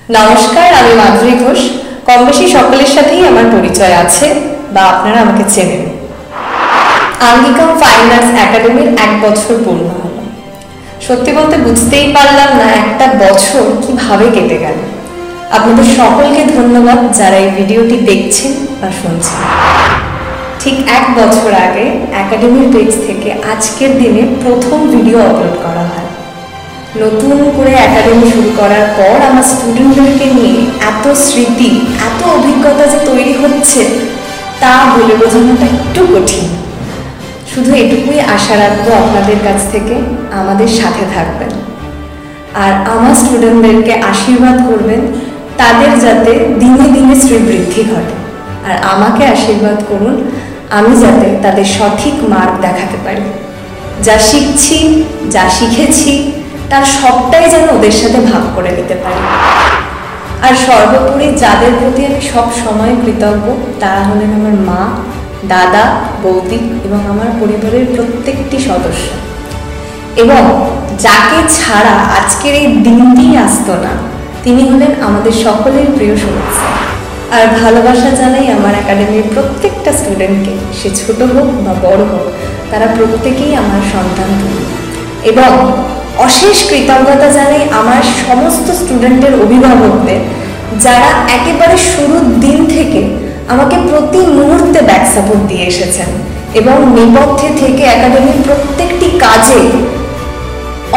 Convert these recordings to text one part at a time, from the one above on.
নমস্কার, আমি মাধুরী ঘোষ। কম বেশি সকলের সাথেই আমার পরিচয় আছে বা আপনারা আমাকে চেনেন। আঙ্গিকাম ফাইন আর্টস একাডেমির 1 বছর পূর্ণ হলো। সত্যি বলতে বুঝতেই পারলাম না একটা বছর কিভাবে কেটে গেল। আপনাদের সকলকে ধন্যবাদ যারা এই ভিডিওটি দেখছেন বা শুনছেন। ঠিক 1 বছর আগে একাডেমির পেজ থেকে আজকের দিনে প্রথম ভিডিও আপলোড করা হয়। নতুন করে একাডেমি শুরু করার পর আমার স্টুডেন্টদেরকে নিয়ে এত স্মৃতি, এত অভিজ্ঞতা যে তৈরি হচ্ছে তা বলে বোঝানোটা একটু কঠিন। শুধু এটুকুই আশা রাখবো আপনাদের কাছ থেকে আমাদের সাথে থাকবেন আর আমার স্টুডেন্টদেরকে আশীর্বাদ করবেন তাদের যাতে দিনে দিনে শ্রীবৃদ্ধি ঘটে, আর আমাকে আশীর্বাদ করুন আমি যাতে তাদের সঠিক মার্গ দেখাতে পারি। যা শিখছি, যা শিখেছি তার সবটাই যেন ওদের সাথে ভাগ করে নিতে পারি। আর সর্বোপরি যাদের প্রতি আমি সব সময় কৃতজ্ঞ তারা হলেন আমার মা, দাদা, বৌদি এবং আমার পরিবারের প্রত্যেকটি সদস্য, এবং যাকে ছাড়া আজকের এই দিনটি আসতো না তিনি হলেন আমাদের সকলের প্রিয় সমস্যা। আর ভালোবাসা জানাই আমার একাডেমির প্রত্যেকটা স্টুডেন্টকে, সে ছোট হোক বা বড় হোক, তারা প্রত্যেকেই আমার সন্তান তুল্য। এবং অশেষ কৃতজ্ঞতা জানাই আমার সমস্ত স্টুডেন্টের অভিভাবকদের যারা একেবারে শুরুর দিন থেকে আমাকে প্রতি মুহূর্তে ব্যাক সাপোর্ট দিয়ে এসেছেন এবং নেপথ্যে থেকে একাডেমির প্রত্যেকটি কাজে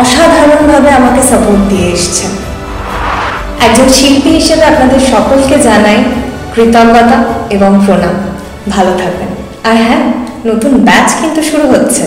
অসাধারণভাবে আমাকে সাপোর্ট দিয়ে এসেছেন। একজন শিল্পী হিসেবে আপনাদের সকলকে জানাই কৃতজ্ঞতা এবং প্রণাম। ভালো থাকবেন। আর হ্যাঁ, নতুন ব্যাচ কিন্তু শুরু হচ্ছে।